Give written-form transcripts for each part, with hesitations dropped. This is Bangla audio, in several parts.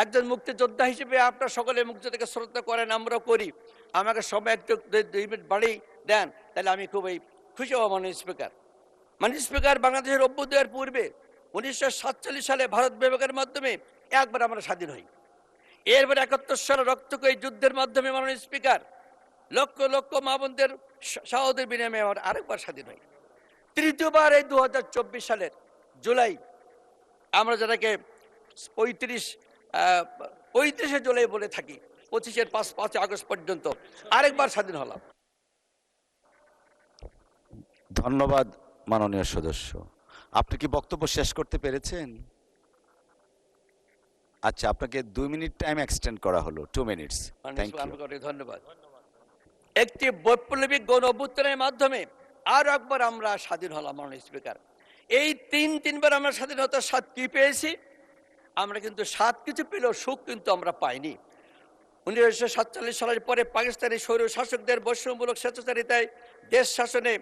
একজন মুক্তিযোদ্ধা হিসেবে আপনারা সকলে মুক্তিযোদ্ধাকে শ্রদ্ধা করেন, আমরাও করি। আমাকে সময় একটু 2 মিনিট বাড়িয়ে দেন, তাহলে আমি খুবই খুশি হব। মাননীয় স্পিকার, মাননীয় স্পিকার, বাংলাদেশের অভ্যুদয়ের পূর্বে 1947 সালে ভারত বিভাগের মাধ্যমে একবার আমরা স্বাধীন হই। এরপর 71 সালে রক্তক্ষয়ী যুদ্ধের মাধ্যমে মাননীয় স্পিকার লক্ষ লক্ষ মা বোনদের শাহাদাতের বিনিময়ে আমরা আরেকবার স্বাধীন হই। তৃতীয়বার এই 2024 সালের জুলাই, আমরা যেটাকে 35শে জুলাই বলে থাকি, 25-এর 5 আগস্ট পর্যন্ত আরেকবার স্বাধীন হলাম। ধন্যবাদ মাননীয় সদস্য। আপনি কি বক্তব্য শেষ করতে পেরেছেন? আচ্ছা, আপনাকে 2 মিনিট টাইম এক্সটেন্ড করা হলো, 2 মিনিটস। ধন্যবাদ। একটি বৈপ্লবিক গণ অভ্যুত্থানের মাধ্যমে আরো একবার আমরা স্বাধীন হলাম। মাননীয় স্পিকার, এই তিনবার আমরা স্বাধীনতার স্বাদ কি পেয়েছি? আমরা কিন্তু স্বাদ কিছু পেলেও সুখ কিন্তু আমরা পাইনি। 1947 সালের পরে পাকিস্তানি স্বৈর শাসকদের বৈষম্যমূলক স্বেচ্ছাচারিতায় দেশ শাসনে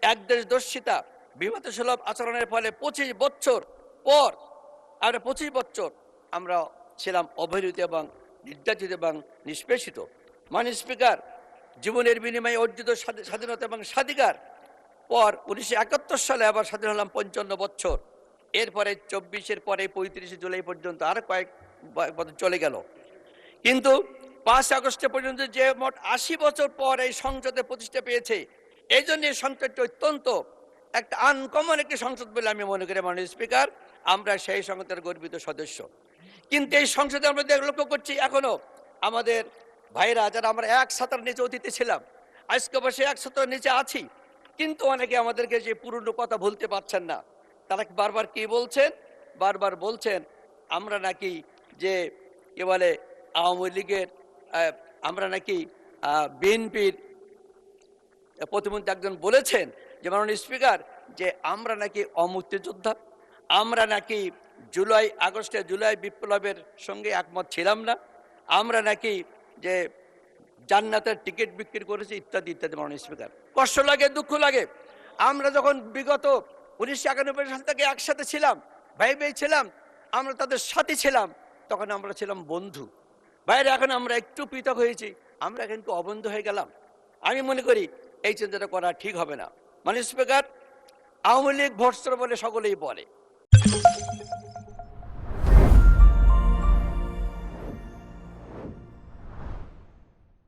একদেশদর্শিতা বিভূতিসুলভ আচরণের ফলে 25 বছর পর আমরা ছিলাম অবহেলিত এবং নির্যাতিত এবং নিষ্পেষিত। মাননীয় স্পিকার, জীবনের বিনিময়ে অর্জিত স্বাধীনতা এবং স্বাধিকার পর 1971 সালে আবার স্বাধীন হলাম 55 বছর। এরপরে 24-এর পরে 35শে জুলাই পর্যন্ত আরো কয়েক বছর চলে গেল। কিন্তু 5 আগস্ট পর্যন্ত যে মোট 80 বছর পর এই সংসদে প্রতিষ্ঠা পেয়েছে, এই জন্য এই সংসদটি অত্যন্ত একটা আনকমন একটি সংসদ বলে আমি মনে করি। মাননীয় স্পিকার, আমরা সেই সংসদের গর্বিত সদস্য। কিন্তু এই সংসদে আমরা লক্ষ্য করছি এখনো আমাদের ভাইরা, যারা আমরা এক ছাতার নিচে অতিথি ছিলাম, আজকে বসে এক ছাতার নিচে আছি, কিন্তু অনেকে আমাদেরকে যে পুরনো কথা ভুলতে পারছেন না। তারা বারবার কি বলছেন? বারবার বলছেন আমরা নাকি যে কি বলে আওয়ামী লীগের, আমরা নাকি বিএনপির প্রতিমন্ত্রী একজন বলেছেন যে মাননীয় স্পিকার, যে আমরা নাকি অমুক্তিযোদ্ধা, আমরা নাকি জুলাই বিপ্লবের সঙ্গে একমত ছিলাম না, আমরা নাকি যে জান্নাতের টিকিট বিক্রি করেছি, ইত্যাদি ইত্যাদি। মাননীয় স্পিকার, কষ্ট লাগে, দুঃখ লাগে। আমরা যখন বিগত 1991 সাল থেকে একসাথে ছিলাম, ভাই ভাই ছিলাম, আমরা তাদের সাথে ছিলাম, তখন আমরা ছিলাম বন্ধু। বাইরে এখন আমরা একটু পৃথক হয়েছি, আমরা কিন্তু অবন্ধু হয়ে গেলাম। আমি মনে করি এই চিন্তাটা করা ঠিক হবে না। মাননীয় স্পিকার, আওয়ামী লীগ ভোটচোর বলে সকলেই বলে,